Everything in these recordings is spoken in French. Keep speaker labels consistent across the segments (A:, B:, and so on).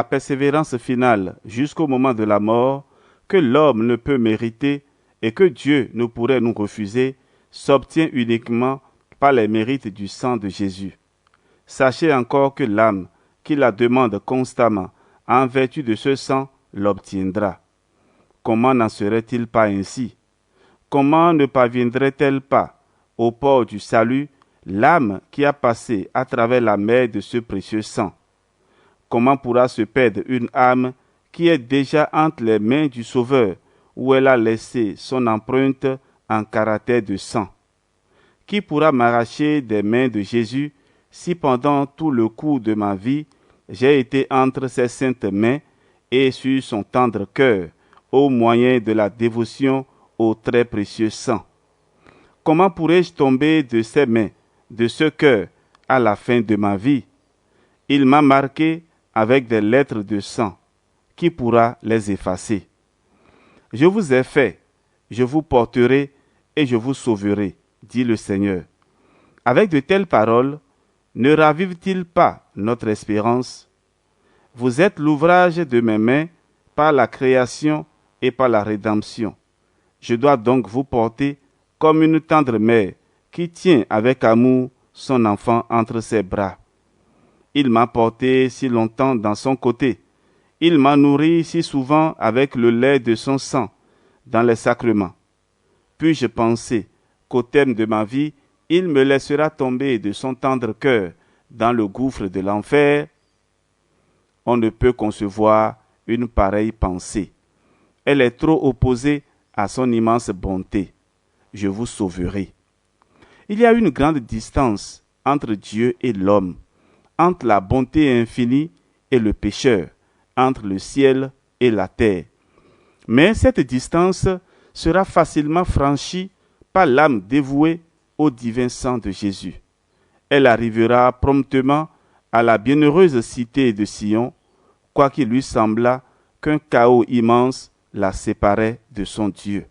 A: la persévérance finale jusqu'au moment de la mort, que l'homme ne peut mériter et que Dieu ne pourrait nous refuser, s'obtient uniquement par les mérites du sang de Jésus. Sachez encore que l'âme qui la demande constamment en vertu de ce sang l'obtiendra. Comment n'en serait-il pas ainsi? Comment ne parviendrait-elle pas au port du salut l'âme qui a passé à travers la mer de ce précieux sang? Comment pourra se perdre une âme qui est déjà entre les mains du Sauveur, où elle a laissé son empreinte en caractère de sang? Qui pourra m'arracher des mains de Jésus si pendant tout le cours de ma vie, j'ai été entre ses saintes mains et sur son tendre cœur, au moyen de la dévotion au très précieux sang? Comment pourrais-je tomber de ses mains, de ce cœur, à la fin de ma vie? Il m'a marqué avec des lettres de sang. Qui pourra les effacer? Je vous ai fait, je vous porterai et je vous sauverai, dit le Seigneur. Avec de telles paroles, ne ravive-t-il pas notre espérance? Vous êtes l'ouvrage de mes mains par la création et par la rédemption. Je dois donc vous porter comme une tendre mère qui tient avec amour son enfant entre ses bras. Il m'a porté si longtemps dans son côté. Il m'a nourri si souvent avec le lait de son sang dans les sacrements. Puis-je penser qu'au terme de ma vie, il me laissera tomber de son tendre cœur dans le gouffre de l'enfer? On ne peut concevoir une pareille pensée. Elle est trop opposée à son immense bonté. Je vous sauverai. Il y a une grande distance entre Dieu et l'homme, entre la bonté infinie et le pécheur, entre le ciel et la terre. Mais cette distance sera facilement franchie par l'âme dévouée au divin sang de Jésus. Elle arrivera promptement à la bienheureuse cité de Sion, quoiqu'il lui semblât qu'un chaos immense la séparait de son Dieu.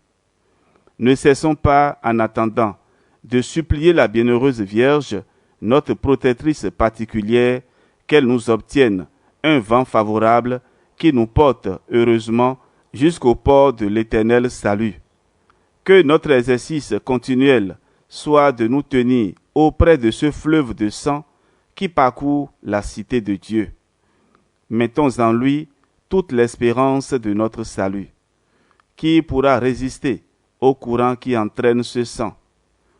A: Ne cessons pas, en attendant, de supplier la bienheureuse Vierge, notre protectrice particulière, qu'elle nous obtienne un vent favorable qui nous porte heureusement jusqu'au port de l'éternel salut. Que notre exercice continuel soit de nous tenir auprès de ce fleuve de sang qui parcourt la cité de Dieu. Mettons en lui toute l'espérance de notre salut. Qui pourra résister au courant qui entraîne ce sang?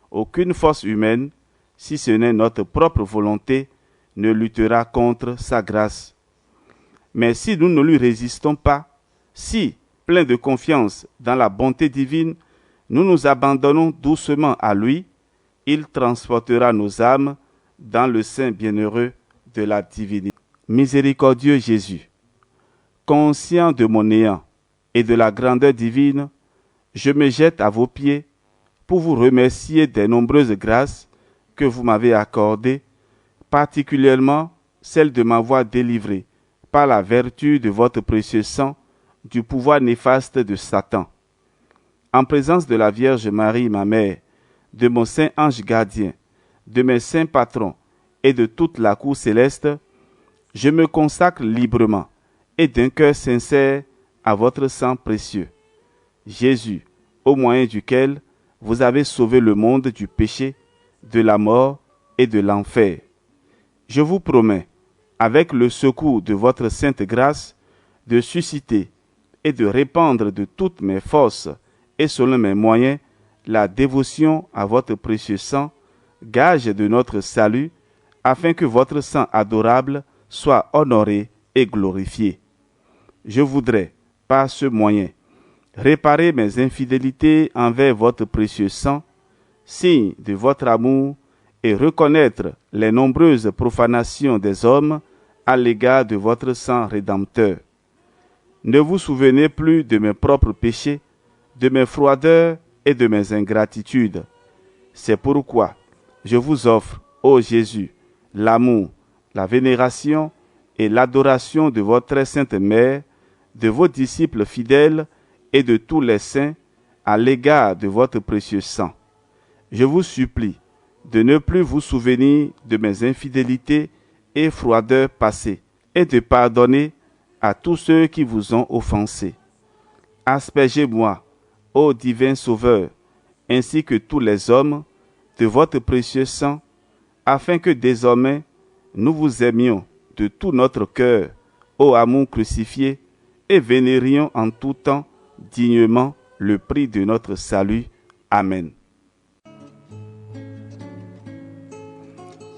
A: Aucune force humaine, si ce n'est notre propre volonté, ne luttera contre sa grâce. Mais si nous ne lui résistons pas, si, pleins de confiance dans la bonté divine, nous nous abandonnons doucement à lui, il transportera nos âmes dans le sein bienheureux de la divinité. Miséricordieux Jésus, conscient de mon néant et de la grandeur divine, je me jette à vos pieds pour vous remercier des nombreuses grâces que vous m'avez accordées, particulièrement celle de m'avoir délivré par la vertu de votre précieux sang du pouvoir néfaste de Satan. En présence de la Vierge Marie, ma mère, de mon saint ange gardien, de mes saints patrons et de toute la cour céleste, je me consacre librement et d'un cœur sincère à votre sang précieux. Jésus, au moyen duquel vous avez sauvé le monde du péché, de la mort et de l'enfer. Je vous promets, avec le secours de votre sainte grâce, de susciter et de répandre de toutes mes forces et selon mes moyens la dévotion à votre précieux sang, gage de notre salut, afin que votre sang adorable soit honoré et glorifié. Je voudrais, par ce moyen, réparer mes infidélités envers votre précieux sang, signe de votre amour, et reconnaître les nombreuses profanations des hommes à l'égard de votre sang rédempteur. Ne vous souvenez plus de mes propres péchés, de mes froideurs et de mes ingratitudes. C'est pourquoi je vous offre, ô Jésus, l'amour, la vénération et l'adoration de votre très sainte mère, de vos disciples fidèles et de tous les saints à l'égard de votre précieux sang. Je vous supplie de ne plus vous souvenir de mes infidélités et froideurs passées, et de pardonner à tous ceux qui vous ont offensés. Aspergez-moi, ô divin Sauveur, ainsi que tous les hommes, de votre précieux sang, afin que désormais nous vous aimions de tout notre cœur, ô amour crucifié, et vénérions en tout temps dignement le prix de notre salut. Amen.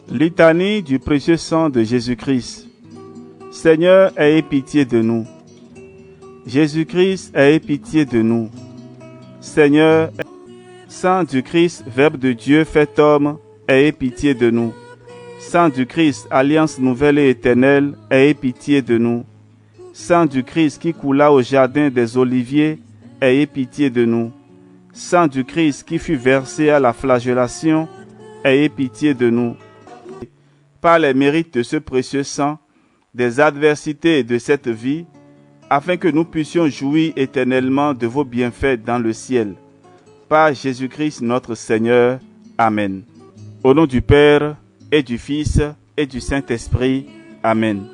A: Litanie du précieux sang de Jésus-Christ. Seigneur, ayez pitié de nous. Jésus-Christ, ayez pitié de nous. Seigneur, sang du Christ, Verbe de Dieu fait homme, ayez pitié de nous. Sang du Christ, alliance nouvelle et éternelle, ayez pitié de nous. Sang du Christ qui coula au jardin des Oliviers, ayez pitié de nous. Sang du Christ qui fut versé à la flagellation, ayez pitié de nous. Par les mérites de ce précieux sang, des adversités de cette vie, afin que nous puissions jouir éternellement de vos bienfaits dans le ciel. Par Jésus-Christ notre Seigneur. Amen. Au nom du Père, et du Fils, et du Saint-Esprit. Amen.